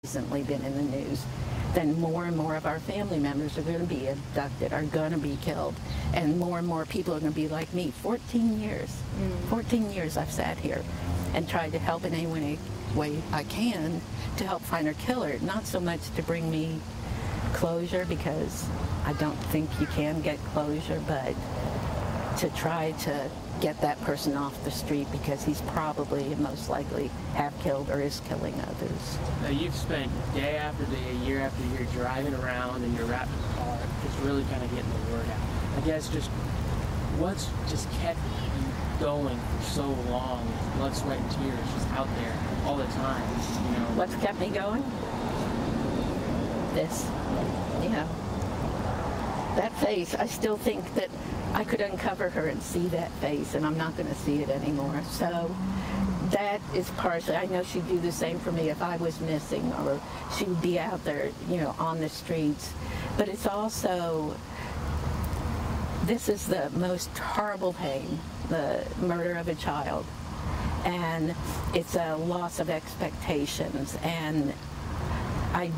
recently been in the news, then more and more of our family members are going to be abducted, are going to be killed, and more people are going to be like me. 14 years. 14 years I've sat here and tried to help in any way I can to help find her killer. Not so much to bring me closure, because I don't think you can get closure, but to try to get that person off the street, because he's probably and most likely have killed or is killing others. Now, you've spent day after day, year after year driving around in your wrapped car, just really kind of getting the word out. I guess just what's just kept you going for so long, blood, sweat, and tears, just out there all the time, you know? What's kept me going? This, that face. I still think that I could uncover her and see that face, and I'm not going to see it anymore. So that is partially, I know she'd do the same for me if I was missing, or she would be out there, on the streets. But it's also, this is the most horrible pain, the murder of a child. And it's a loss of expectations. And I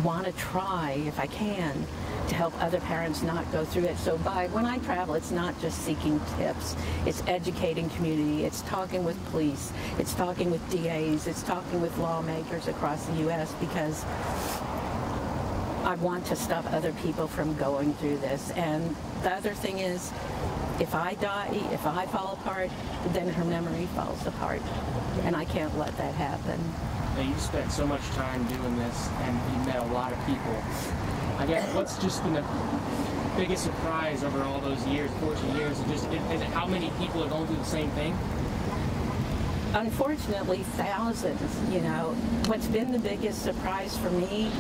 want to try, if I can, to help other parents not go through it. So when I travel, it's not just seeking tips, it's educating community, it's talking with police, it's talking with DAs, it's talking with lawmakers across the U.S., because I want to stop other people from going through this. And the other thing is, if I die, if I fall apart, then her memory falls apart, and I can't let that happen. Now, you spent so much time doing this, and you met a lot of people. I guess what's just been the biggest surprise over all those years, 14 years, is it how many people are going through the same thing? Unfortunately, thousands, What's been the biggest surprise for me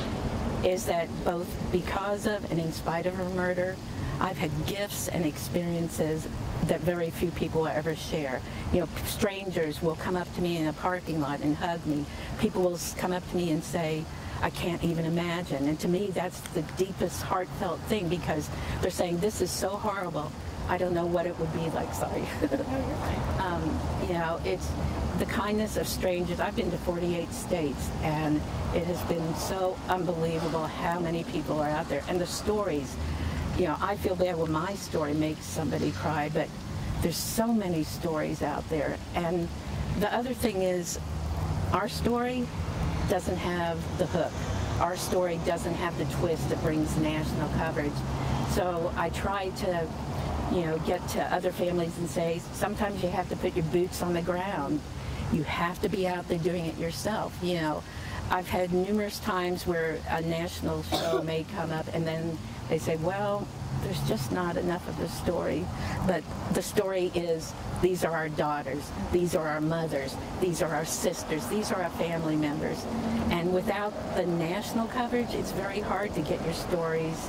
is that both because of and in spite of her murder, I've had gifts and experiences that very few people will ever share. Strangers will come up to me in a parking lot and hug me. People will come up to me and say, I can't even imagine. And to me, that's the deepest heartfelt thing, because they're saying, this is so horrible. I don't know what it would be like. Sorry. It's the kindness of strangers. I've been to 48 states, and it has been so unbelievable how many people are out there. And the stories, I feel bad when my story makes somebody cry, but there's so many stories out there. And the other thing is, our story doesn't have the hook. Our story doesn't have the twist that brings national coverage. So I try to, get to other families and say, sometimes you have to put your boots on the ground. You have to be out there doing it yourself. I've had numerous times where a national show may come up, and then they say, well, there's just not enough of the story. But the story is, these are our daughters, these are our mothers, these are our sisters, these are our family members. And without the national coverage, it's very hard to get your stories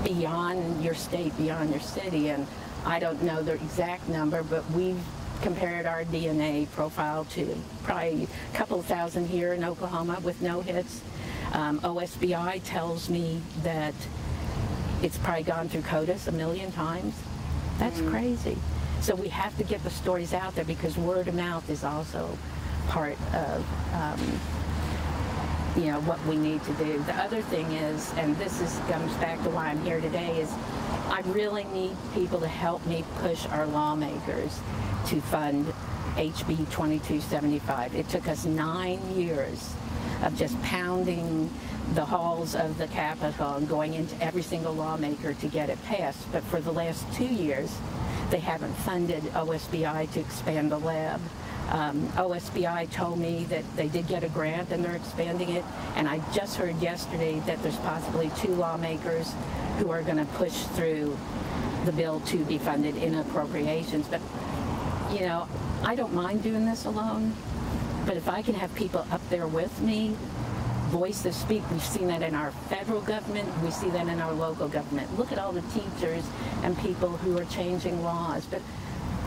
beyond your state, beyond your city. And I don't know the exact number, but we've compared our DNA profile to probably a couple of thousand here in Oklahoma with no hits. OSBI tells me that it's probably gone through CODIS 1 million times. That's crazy. So we have to get the stories out there, because word of mouth is also part of what we need to do. The other thing is, and comes back to why I'm here today, is I really need people to help me push our lawmakers to fund HB 2275. It took us 9 years of just pounding the halls of the Capitol and going into every single lawmaker to get it passed. But for the last 2 years, they haven't funded OSBI to expand the lab. OSBI told me that they did get a grant and they're expanding it. And I just heard yesterday that there's possibly 2 lawmakers who are going to push through the bill to be funded in appropriations. But, I don't mind doing this alone. But if I can have people up there with me, voice to speak. We've seen that in our federal government. We see that in our local government. Look at all the teachers and people who are changing laws. But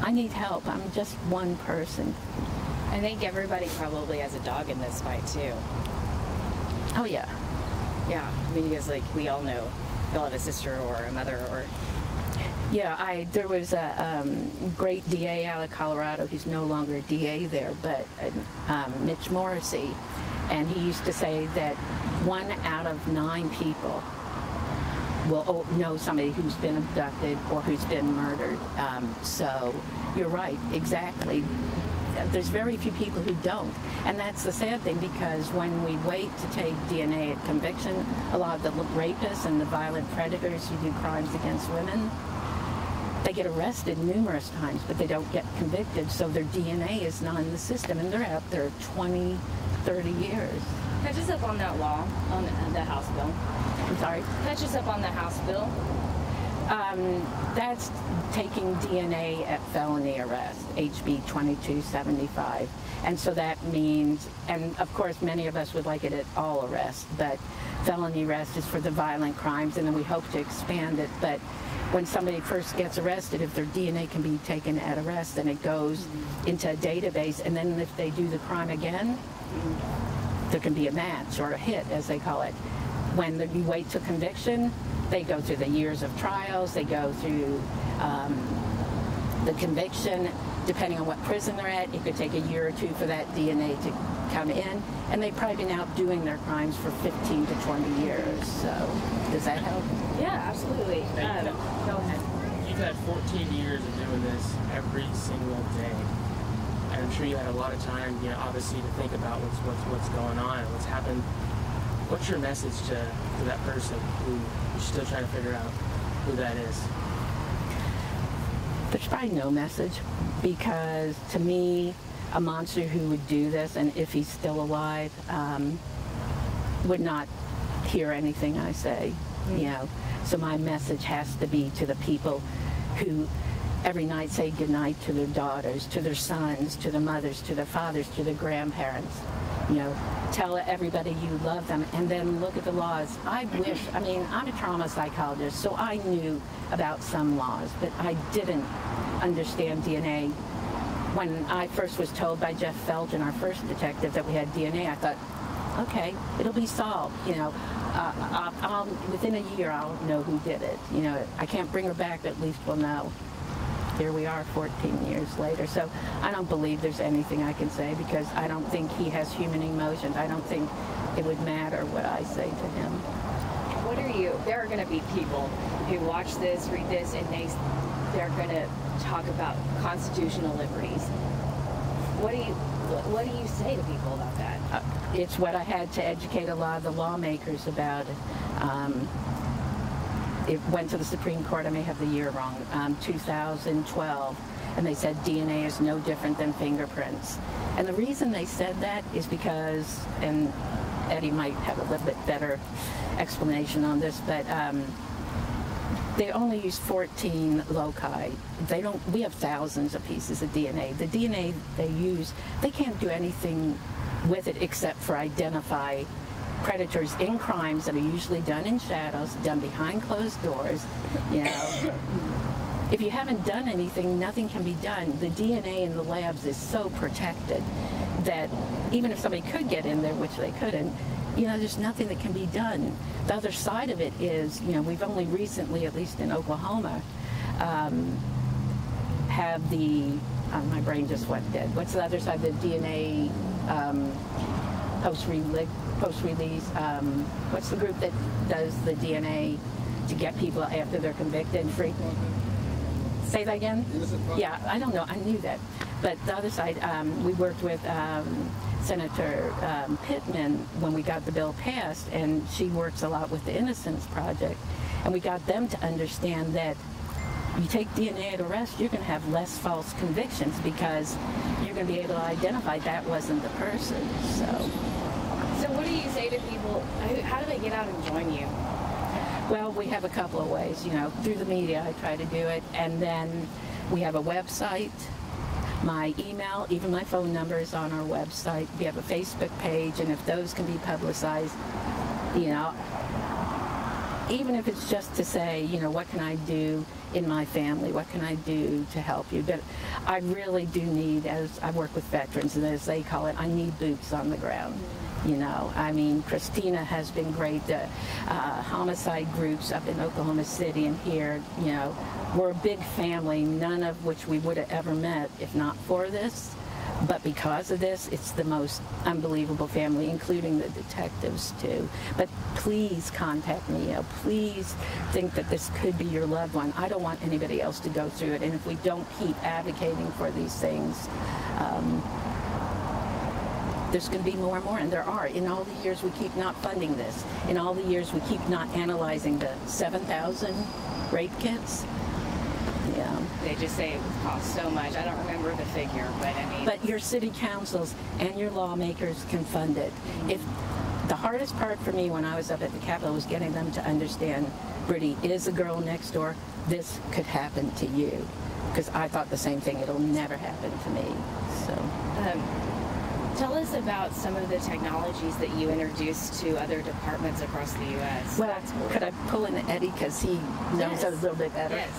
I need help. I'm just one person. I think everybody probably has a dog in this fight, too. Oh, yeah. Yeah. I mean, because, we all know, we all have a sister or a mother or... Yeah, there was a great DA out of Colorado. He's no longer a DA there, but Mitch Morrissey. And he used to say that 1 out of 9 people will know somebody who's been abducted or who's been murdered. So you're right, exactly. There's very few people who don't. And that's the sad thing, because when we wait to take DNA at conviction, a lot of the rapists and the violent predators who do crimes against women, they get arrested numerous times, but they don't get convicted, so their DNA is not in the system, and they're out there 20, 30 years. Catch us up on that law, on the House bill. I'm sorry? Catch us up on the House bill. That's taking DNA at felony arrest, HB 2275. And so that means, and of course many of us would like it at all arrests, but felony arrest is for the violent crimes, and then we hope to expand it. But when somebody first gets arrested, if their DNA can be taken at arrest, then it goes into a database, and then if they do the crime again, there can be a match or a hit, as they call it. When you wait to conviction, they go through the years of trials, they go through the conviction. Depending on what prison they're at, it could take a year or 2 for that DNA to come in, and they've probably been out doing their crimes for 15 to 20 years. So, does that help? Yeah, absolutely. Go ahead. You've had 14 years of doing this every single day. And I'm sure you had a lot of time, obviously, to think about what's going on and what's happened. What's your message to that person who you're still trying to figure out who that is? There's probably no message, because to me, a monster who would do this, and if he's still alive, would not hear anything I say, So my message has to be to the people who every night say goodnight to their daughters, to their sons, to their mothers, to their fathers, to their grandparents. Tell everybody you love them, and then look at the laws. I'm a trauma psychologist, so I knew about some laws, but I didn't understand DNA. When I first was told by Jeff Felton, our first detective, that we had DNA, I thought, okay, it'll be solved. Within a year, I'll know who did it. I can't bring her back, but at least we'll know. Here we are 14 years later. So I don't believe there's anything I can say, because I don't think he has human emotions. I don't think it would matter what I say to him. There are going to be people who watch this, read this, and they're going to talk about constitutional liberties. What do you say to people about that? It's what I had to educate a lot of the lawmakers about. It went to the Supreme Court, I may have the year wrong, 2012, and they said DNA is no different than fingerprints. And the reason they said that is because, and Eddie might have a little bit better explanation on this, but they only use 14 loci. We have thousands of pieces of DNA. The DNA they use, they can't do anything with it except for identify predators in crimes that are usually done in shadows, done behind closed doors. If you haven't done anything, nothing can be done. The DNA in the labs is so protected that even if somebody could get in there, which they couldn't, there's nothing that can be done. The other side of it is, we've only recently, at least in Oklahoma, have the, my brain just went dead. What's the other side? The DNA post-release, what's the group that does the DNA to get people after they're convicted free? Say that again? Yeah, I don't know. I knew that. But the other side, we worked with Senator Pittman when we got the bill passed, and she works a lot with the Innocence Project. And we got them to understand that you take DNA at arrest, you're going to have less false convictions, because you're going to be able to identify that wasn't the person. So what do you say to people? How do they get out and join you? Well, we have a couple of ways. Through the media, I try to do it. And then we have a website. My email, even my phone number is on our website. We have a Facebook page, and if those can be publicized, even if it's just to say, what can I do in my family? What can I do to help you? But I really do need, as I work with veterans, and as they call it, I need boots on the ground. Christina has been great. The homicide groups up in Oklahoma City and here, we're a big family, none of which we would have ever met if not for this. But because of this, it's the most unbelievable family, including the detectives too. But please contact me. Please think that this could be your loved one. I don't want anybody else to go through it. And if we don't keep advocating for these things, there's going to be more and more, and there are. In all the years we keep not funding this, in all the years we keep not analyzing the 7,000 rape kits. Yeah. They just say it would cost so much. I don't remember the figure, but I mean. But your city councils and your lawmakers can fund it. If the hardest part for me when I was up at the Capitol was getting them to understand, Brittany is a girl next door. This could happen to you, because I thought the same thing. It'll never happen to me. So. Tell us about some of the technologies that you introduced to other departments across the U.S. Well, could I pull in Eddie, because he knows Yes. a little bit better? Yes.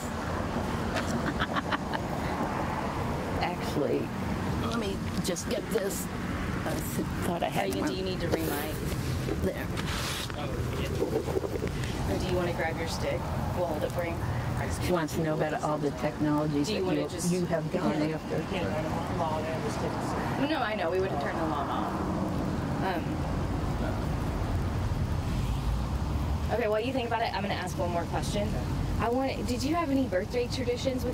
Actually, let me just get this. I thought I had Do one. you need to remind? There. Or do you want to grab your stick? We'll hold it for you. She wants to know about all the technologies Do you that wanna just- you have gone after. No, I know. We wouldn't turn the alarm off. Okay, while you think about it, I'm going to ask one more question. Did you have any birthday traditions with